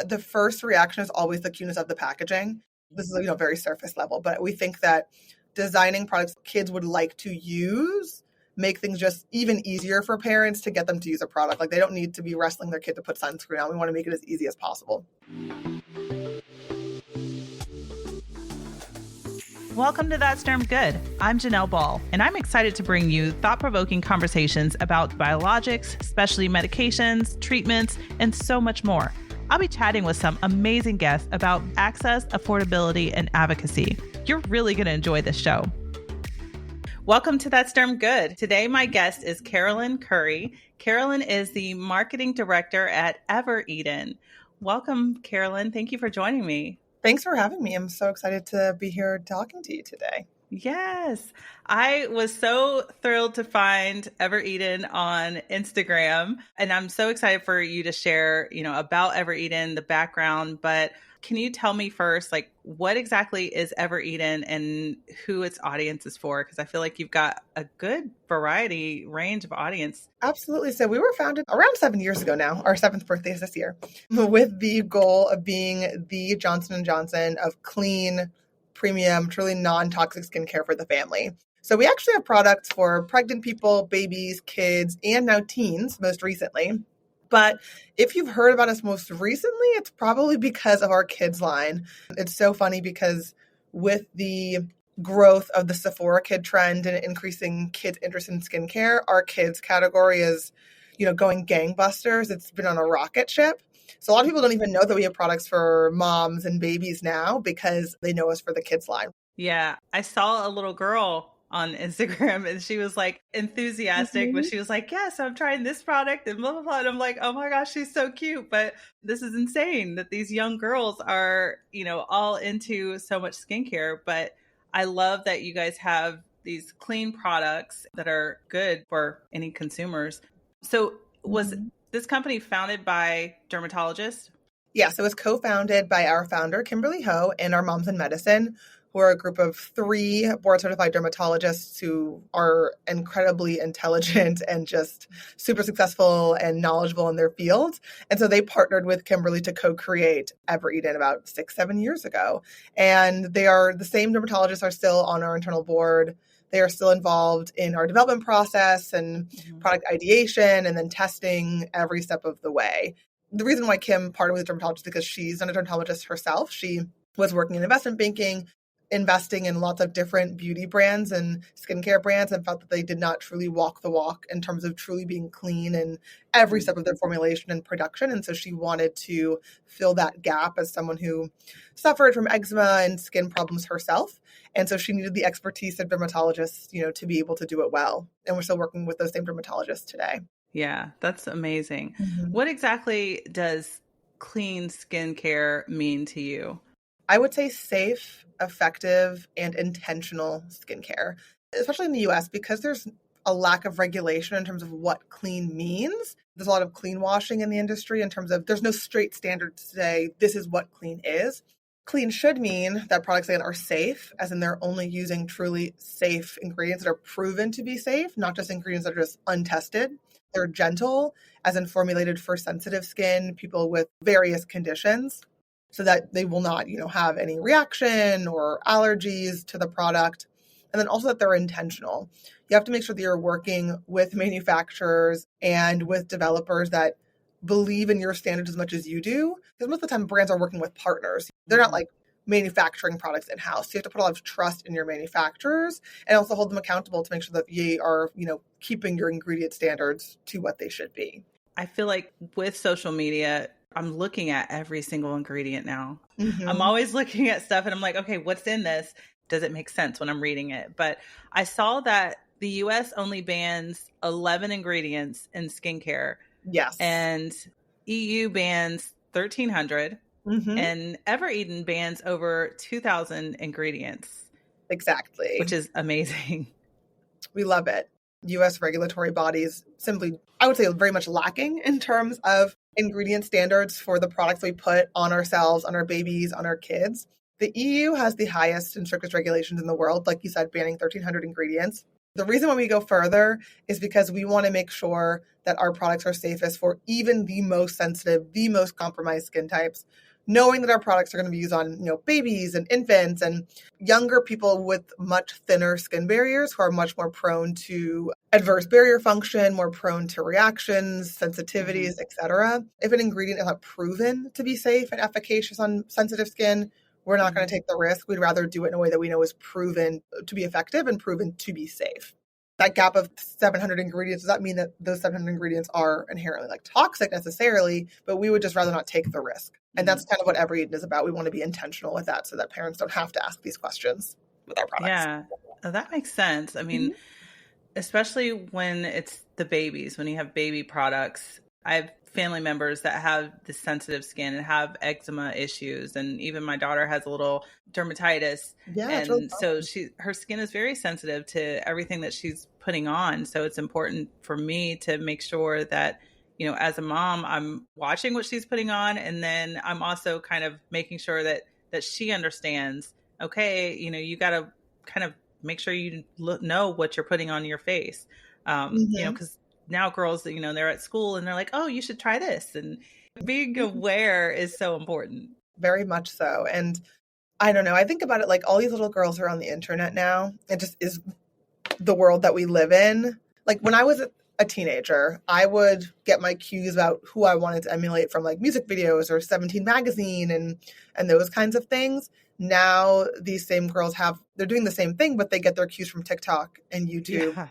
The first reaction is always the cuteness of the packaging. This is, very surface level, but we think that designing products kids would like to use make things just even easier for parents to get them to use a product. Like they don't need to be wrestling their kid to put sunscreen on. We want to make it as easy as possible. Welcome to That's Termed Good. I'm Janelle Ball, and I'm excited to bring you thought-provoking conversations about biologics, specialty medications, treatments, and so much more. I'll be chatting with some amazing guests about access, affordability, and advocacy. You're really going to enjoy this show. Welcome to That's Termed Good. Today, my guest is Carolyn Curry. Carolyn is the marketing director at Evereden. Welcome, Carolyn. Thank you for joining me. Thanks for having me. I'm so excited to be here talking to you today. Yes. I was so thrilled to find Evereden on Instagram, and I'm so excited for you to share, about Evereden, the background, but can you tell me first, what exactly is Evereden and who its audience is for? Because I feel like you've got a good variety range of audience. Absolutely. So we were founded around 7 years ago now. Our 7th birthday is this year, with the goal of being the Johnson & Johnson of clean, premium, truly non-toxic skincare for the family. So we actually have products for pregnant people, babies, kids, and now teens most recently. But if you've heard about us most recently, it's probably because of our kids line. It's so funny because with the growth of the Sephora kid trend and increasing kids' interest in skincare, our kids category is, going gangbusters. It's been on a rocket ship. So a lot of people don't even know that we have products for moms and babies now because they know us for the kids line. Yeah, I saw a little girl on Instagram and she was enthusiastic, but she was like, yes, I'm trying this product and blah, blah, blah. And I'm like, oh my gosh, she's so cute. But this is insane that these young girls are, all into so much skincare. But I love that you guys have these clean products that are good for any consumers. So was this company founded by dermatologists? Yes, it was co-founded by our founder, Kimberly Ho, and our Moms in Medicine, who are a group of 3 board-certified dermatologists who are incredibly intelligent and just super successful and knowledgeable in their field. And so they partnered with Kimberly to co-create Evereden about 6-7 years ago. And they are the same dermatologists are still on our internal board. They are still involved in our development process and product ideation and then testing every step of the way. The reason why Kim partnered with a dermatologist is because she's a dermatologist herself. She was working in investment banking, investing in lots of different beauty brands and skincare brands, and felt that they did not truly walk the walk in terms of truly being clean in every step of their formulation and production. And so she wanted to fill that gap as someone who suffered from eczema and skin problems herself. And so she needed the expertise of dermatologists, to be able to do it well. And we're still working with those same dermatologists today. Yeah, that's amazing. What exactly does clean skincare mean to you? I would say safe, effective, and intentional skincare, especially in the US, because there's a lack of regulation in terms of what clean means. There's a lot of clean washing in the industry in terms of there's no straight standard to say this is what clean is. Clean should mean that products, again, are safe, as in they're only using truly safe ingredients that are proven to be safe, not just ingredients that are just untested. They're gentle, as in formulated for sensitive skin, people with various conditions, so that they will not, have any reaction or allergies to the product. And then also that they're intentional. You have to make sure that you're working with manufacturers and with developers that believe in your standards as much as you do. Because most of the time brands are working with partners. They're not manufacturing products in-house. You have to put a lot of trust in your manufacturers and also hold them accountable to make sure that you are, keeping your ingredient standards to what they should be. I feel like with social media, I'm looking at every single ingredient now. I'm always looking at stuff and I'm like, okay, what's in this? Does it make sense when I'm reading it? But I saw that the US only bans 11 ingredients in skincare. Yes. And EU bans 1,300. And Evereden bans over 2,000 ingredients. Exactly. Which is amazing. We love it. U.S. regulatory bodies simply, I would say, very much lacking in terms of ingredient standards for the products we put on ourselves, on our babies, on our kids. The EU has the highest and strictest regulations in the world, like you said, banning 1,300 ingredients. The reason why we go further is because we want to make sure that our products are safest for even the most sensitive, the most compromised skin types, knowing that our products are going to be used on, babies and infants and younger people with much thinner skin barriers who are much more prone to adverse barrier function, more prone to reactions, sensitivities, etc. If an ingredient is not proven to be safe and efficacious on sensitive skin, we're not going to take the risk. We'd rather do it in a way that we know is proven to be effective and proven to be safe. That gap of 700 ingredients, does that mean that those 700 ingredients are inherently toxic necessarily, but we would just rather not take the risk. And that's kind of what Evereden is about. We want to be intentional with that so that parents don't have to ask these questions with our products. Yeah, that makes sense. I mean, especially when it's the babies, when you have baby products. I have family members that have this sensitive skin and have eczema issues. And even my daughter has a little dermatitis. Yeah, and really so her skin is very sensitive to everything that she's putting on. So it's important for me to make sure that, as a mom, I'm watching what she's putting on. And then I'm also kind of making sure that she understands, okay, you got to kind of make sure you know what you're putting on your face. Because now girls, they're at school and they're like, oh, you should try this. And being aware is so important. Very much so. And I don't know, I think about it like all these little girls are on the internet now. It just is the world that we live in. Like when I was a teenager, I would get my cues about who I wanted to emulate from music videos or 17 magazine and those kinds of things. Now these same girls they're doing the same thing, but they get their cues from TikTok and YouTube. Yeah.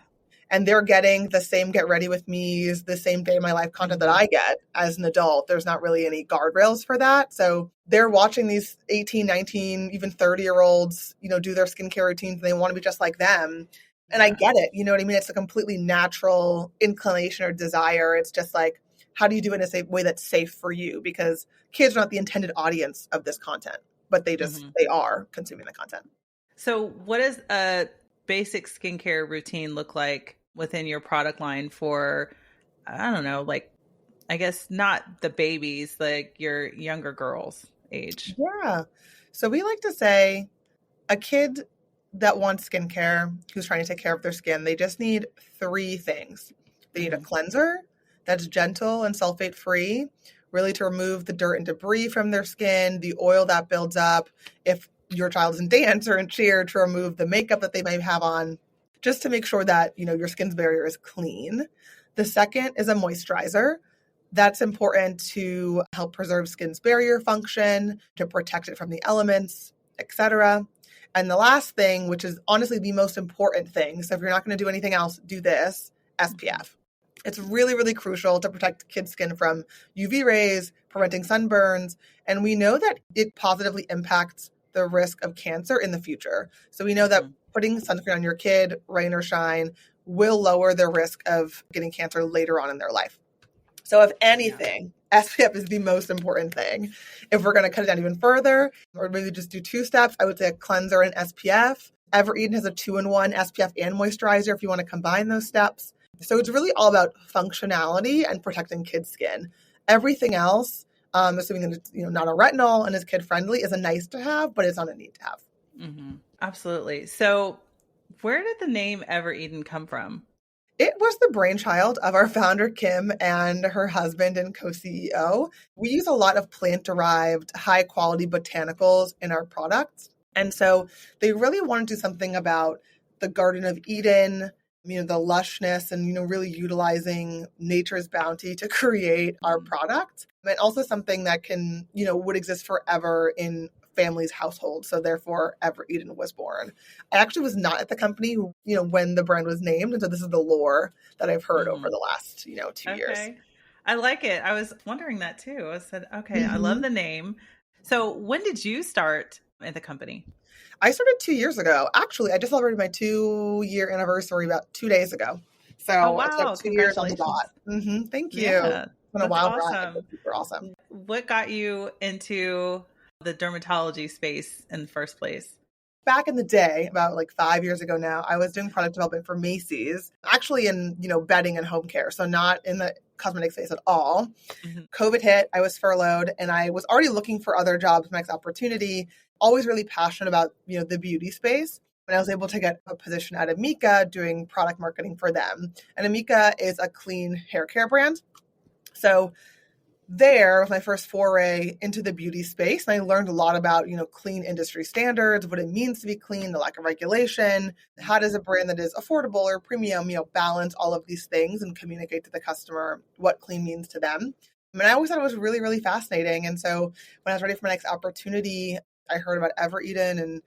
And they're getting the same get ready with me's, the same day in my life content that I get as an adult. There's not really any guardrails for that. So they're watching these 18, 19, even 30-year-olds, do their skincare routines and they want to be just like them. And I get it. You know what I mean? It's a completely natural inclination or desire. It's just how do you do it in a safe way that's safe for you? Because kids are not the intended audience of this content, but they just, they are consuming the content. So what does a basic skincare routine look like within your product line for, I don't know, I guess not the babies, your younger girls age? Yeah. So we like to say a kid that wants skincare, who's trying to take care of their skin, they just need 3 things. They need a cleanser that's gentle and sulfate free, really to remove the dirt and debris from their skin, the oil that builds up. If your child is in dance or in cheer, to remove the makeup that they may have on, just to make sure that, your skin's barrier is clean. The second is a moisturizer. That's important to help preserve skin's barrier function, to protect it from the elements, etc. And the last thing, which is honestly the most important thing, so if you're not going to do anything else, do this, SPF. It's really, really crucial to protect kids' skin from UV rays, preventing sunburns, and we know that it positively impacts the risk of cancer in the future. So we know that putting sunscreen on your kid, rain or shine, will lower their risk of getting cancer later on in their life. So if anything, SPF is the most important thing. If we're going to cut it down even further, or maybe just do 2 steps, I would say a cleanser and SPF. Evereden has a 2-in-1 SPF and moisturizer if you want to combine those steps. So it's really all about functionality and protecting kids' skin. Everything else, assuming that it's not a retinol and is kid friendly, is a nice to have, but it's not a need to have. Absolutely. So where did the name Evereden come from? It was the brainchild of our founder, Kim, and her husband and co-CEO. We use a lot of plant-derived, high-quality botanicals in our products. And so they really wanted to do something about the Garden of Eden, the lushness and, really utilizing nature's bounty to create our product. And also something that can, would exist forever in family's household. So therefore, Evereden was born. I actually was not at the company, when the brand was named. And so this is the lore that I've heard over the last, 2 years. I like it. I was wondering that too. I said, okay, I love the name. So when did you start at the company? I started 2 years ago. Actually, I just celebrated my 2-year anniversary about 2 days ago. So it's 2 years on the dot. Thank you. Yeah, it's been a wild ride. It's super awesome. What got you into the dermatology space in the first place? Back in the day, about 5 years ago now, I was doing product development for Macy's, actually in, bedding and home care. So not in the cosmetic space at all. COVID hit, I was furloughed, and I was already looking for other jobs, next opportunity, always really passionate about, the beauty space. And I was able to get a position at Amika doing product marketing for them. And Amika is a clean hair care brand. So there was my first foray into the beauty space. And I learned a lot about, clean industry standards, what it means to be clean, the lack of regulation. How does a brand that is affordable or premium, balance all of these things and communicate to the customer what clean means to them? And I always thought it was really, really fascinating. And so when I was ready for my next opportunity, I heard about Evereden and,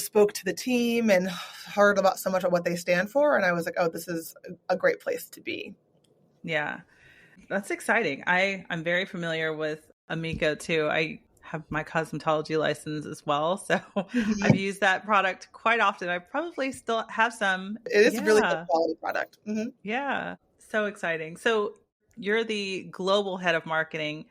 spoke to the team and heard about so much of what they stand for. And I was like, oh, this is a great place to be. Yeah. That's exciting. I'm very familiar with Amico too. I have my cosmetology license as well. So I've used that product quite often. I probably still have some. It is a really good quality product. Mm-hmm. Yeah. So exciting. So you're the global head of marketing.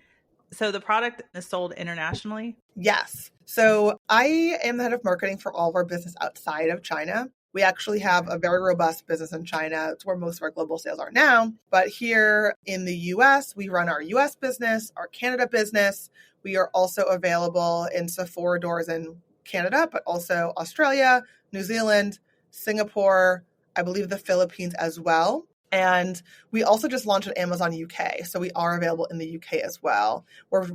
So the product is sold internationally? Yes. So I am the head of marketing for all of our business outside of China. We actually have a very robust business in China. It's where most of our global sales are now. But here in the US, we run our US business, our Canada business. We are also available in Sephora doors in Canada, but also Australia, New Zealand, Singapore, I believe the Philippines as well. And we also just launched on Amazon UK. So we are available in the UK as well. We're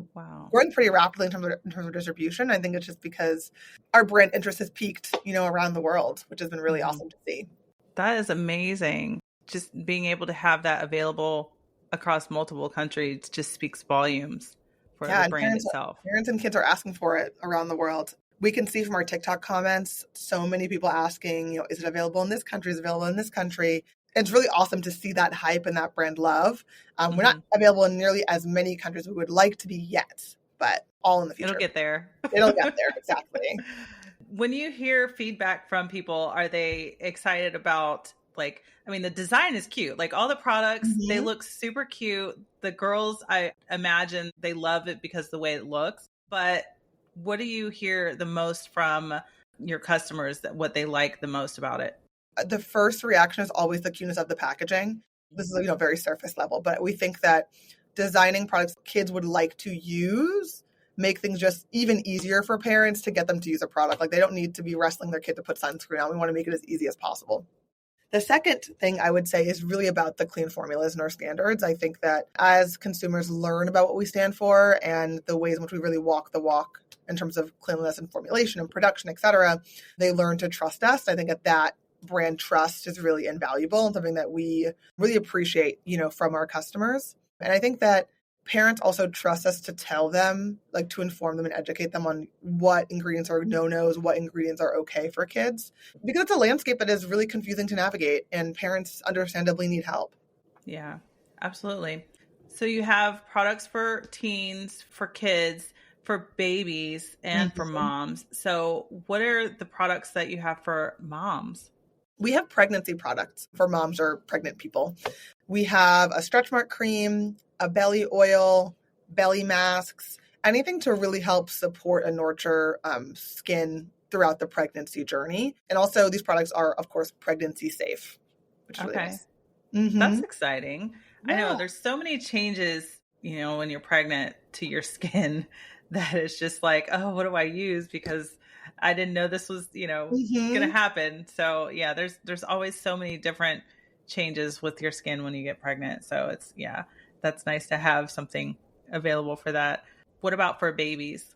growing pretty rapidly in terms of distribution. I think it's just because our brand interest has peaked, around the world, which has been really awesome to see. That is amazing. Just being able to have that available across multiple countries just speaks volumes for the brand itself. Parents and kids are asking for it around the world. We can see from our TikTok comments, so many people asking, is it available in this country? Is it available in this country? It's really awesome to see that hype and that brand love. We're not available in nearly as many countries we would like to be yet, but all in the future. It'll get there. It'll get there, exactly. When you hear feedback from people, are they excited about, the design is cute. Like all the products, they look super cute. The girls, I imagine they love it because of the way it looks. But what do you hear the most from your customers, that what they like the most about it? The first reaction is always the cuteness of the packaging. This is, very surface level, but we think that designing products kids would like to use make things just even easier for parents to get them to use a product. Like they don't need to be wrestling their kid to put sunscreen on. We want to make it as easy as possible. The second thing I would say is really about the clean formulas and our standards. I think that as consumers learn about what we stand for and the ways in which we really walk the walk in terms of cleanliness and formulation and production, et cetera, they learn to trust us. I think that brand trust is really invaluable and something that we really appreciate, from our customers. And I think that parents also trust us to tell them, to inform them and educate them on what ingredients are no-nos, what ingredients are okay for kids, because it's a landscape that is really confusing to navigate and parents understandably need help. Yeah, absolutely. So you have products for teens, for kids, for babies, and for moms. So what are the products that you have for moms? We have pregnancy products for moms or pregnant people. We have a stretch mark cream, a belly oil, belly masks, anything to really help support and nurture skin throughout the pregnancy journey. And also these products are, of course, pregnancy safe, which is really nice. That's exciting. Yeah. I know there's so many changes, when you're pregnant to your skin that it's just like, oh, what do I use? Because I didn't know this was, going to happen. So yeah, there's always so many different changes with your skin when you get pregnant. So that's nice to have something available for that. What about for babies?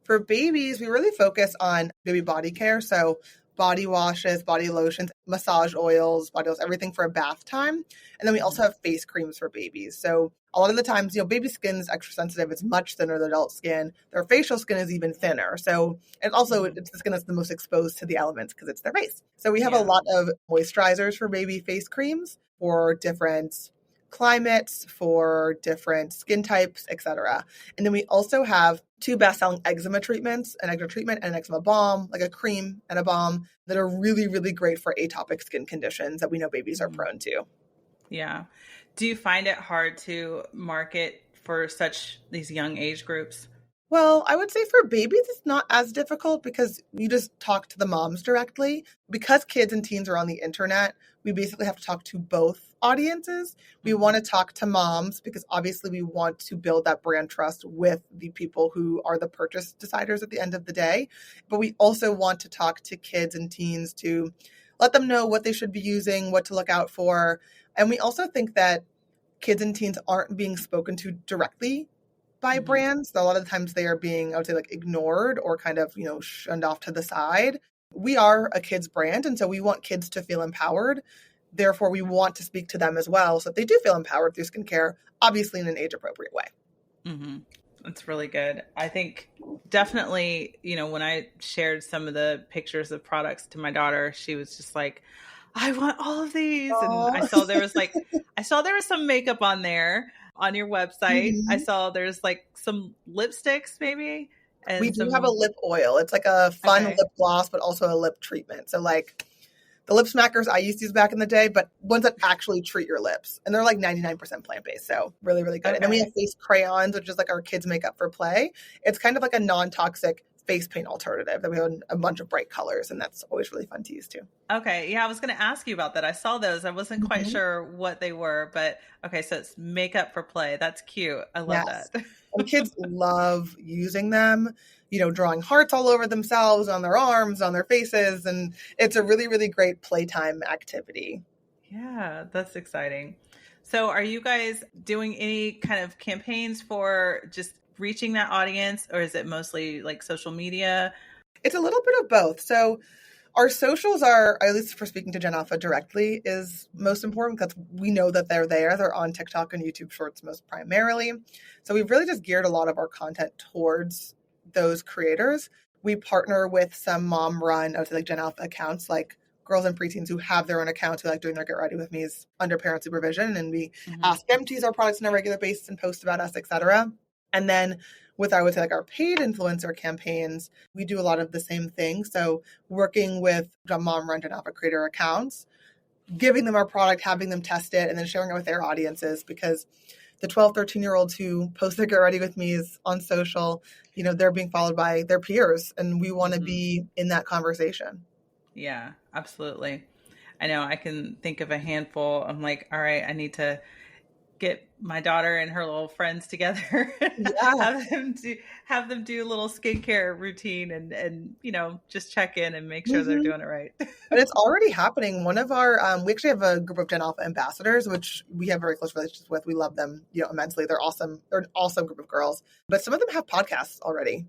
For babies, we really focus on baby body care. So body washes, body lotions, massage oils, everything for a bath time. And then we also have face creams for babies. So a lot of the times, baby skin is extra sensitive. It's much thinner than adult skin. Their facial skin is even thinner. So, and also it's the skin that's the most exposed to the elements because it's their face. So we have a lot of moisturizers for baby face creams for different climates, for different skin types, etc. And then we also have 2 best-selling eczema treatments, an eczema treatment and an eczema balm, like a cream and a balm that are really, really great for atopic skin conditions that we know babies are prone to. Yeah. Do you find it hard to market for these young age groups? Well, I would say for babies, it's not as difficult because you just talk to the moms directly. Because kids and teens are on the internet, we basically have to talk to both audiences. We want to talk to moms because obviously we want to build that brand trust with the people who are the purchase deciders at the end of the day. But we also want to talk to kids and teens to let them know what they should be using, what to look out for. And we also think that kids and teens aren't being spoken to directly by brands. So a lot of the times they are being, I would say, like ignored or kind of, shunned off to the side. We are a kids brand, and so we want kids to feel empowered. Therefore, we want to speak to them as well so that they do feel empowered through skincare, obviously in an age-appropriate way. Mm-hmm. That's really good. I think definitely, when I shared some of the pictures of products to my daughter, she was just like, I want all of these. Aww. And I saw there was some makeup on there on your website. I saw there's like some lipsticks maybe. And we do have a lip oil. It's like a fun lip gloss, but also a lip treatment. So like the lip smackers I used to use back in the day, but ones that actually treat your lips. And they're like 99% plant-based. So really, really good. Okay. And then we have face crayons, which is like our kids' makeup for play. It's kind of like a non-toxic face paint alternative that we have a bunch of bright colors. And that's always really fun to use too. Okay. Yeah, I was going to ask you about that. I saw those. I wasn't quite sure what they were, but okay. So it's makeup for play. That's cute. I love that. And kids love using them, drawing hearts all over themselves, on their arms, on their faces. And it's a really, really great playtime activity. Yeah, that's exciting. So are you guys doing any kind of campaigns for just reaching that audience, or is it mostly like social media? It's a little bit of both. So our socials are, at least for speaking to Gen Alpha directly, is most important because we know that they're there. They're on TikTok and YouTube Shorts most primarily. So we've really just geared a lot of our content towards those creators. We partner with some mom-run, I would say like Gen Alpha accounts, like girls and preteens who have their own accounts who like doing their Get Ready With Me's under parent supervision. And we ask them to use our products on a regular basis and post about us, etc. And then with, I would say, like our paid influencer campaigns, we do a lot of the same thing. So working with mom-run Gen Alpha creator accounts, giving them our product, having them test it, and then sharing it with their audiences, because the 12, 13-year-olds who post their Get Ready With Me's on social, they're being followed by their peers, and we want to be in that conversation. Yeah, absolutely. I know I can think of a handful. I'm like, all right, I need to get my daughter and her little friends together, have them do a little skincare routine and just check in and make sure they're doing it right. And it's already happening. One of our, we actually have a group of Gen Alpha ambassadors, which we have very close relationships with. We love them, immensely. They're awesome. They're an awesome group of girls, but some of them have podcasts already.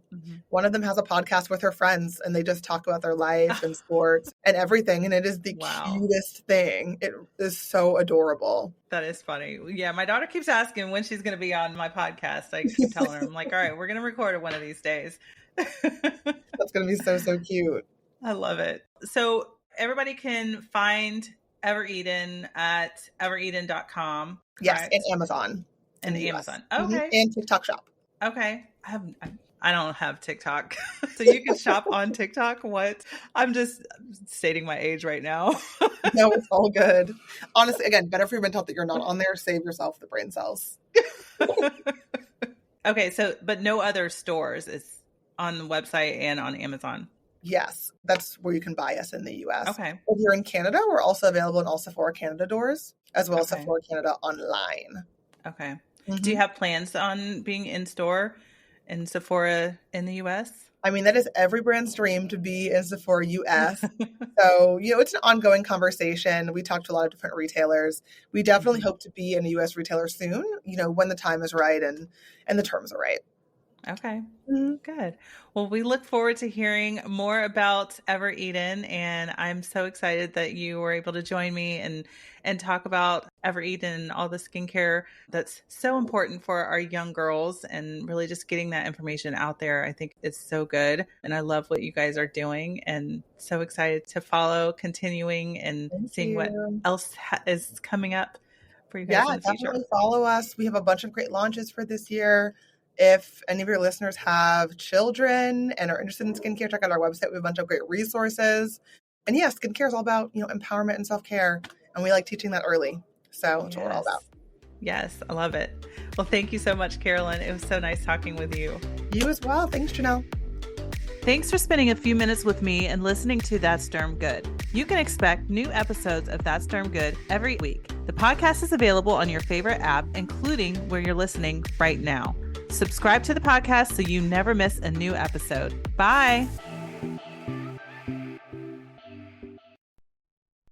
One of them has a podcast with her friends, and they just talk about their life and sports and everything. And it is the cutest thing. It is so adorable. That is funny. Yeah. My daughter keeps asking when she's going to be on my podcast. I keep telling her, I'm like, all right, we're going to record it one of these days. That's going to be so, so cute. I love it. So everybody can find Evereden at evereden.com. Yes, and Amazon. And Amazon. Okay. And TikTok Shop. Okay. I don't have TikTok. So you can shop on TikTok. What? I'm just stating my age right now. No, it's all good. Honestly, again, better for your mental health that you're not on there. Save yourself the brain cells. Okay. So, but no other stores. It's on the website and on Amazon. Yes. That's where you can buy us in the US. Okay. If you're in Canada, we're also available in all Sephora Canada doors, as well as Sephora Canada online. Okay. Do you have plans on being in store in Sephora in the US? I mean, that is every brand's dream, to be in Sephora US. So, it's an ongoing conversation. We talk to a lot of different retailers. We definitely hope to be in a US retailer soon, when the time is right and the terms are right. Okay. Good. Well, we look forward to hearing more about Evereden, and I'm so excited that you were able to join me and talk about Evereden and all the skincare that's so important for our young girls, and really just getting that information out there. I think it's so good, and I love what you guys are doing, and so excited to follow, continuing, and seeing what else is coming up for you guys in the future. Yeah, definitely follow us. We have a bunch of great launches for this year. If any of your listeners have children and are interested in skincare, check out our website. We have a bunch of great resources. And yeah, skincare is all about, empowerment and self-care. And we like teaching that early. So that's what we're all about. Yes, I love it. Well, thank you so much, Carolyn. It was so nice talking with you. You as well. Thanks, Janelle. Thanks for spending a few minutes with me and listening to That's Derm Good. You can expect new episodes of That's Derm Good every week. The podcast is available on your favorite app, including where you're listening right now. Subscribe to the podcast so you never miss a new episode. Bye.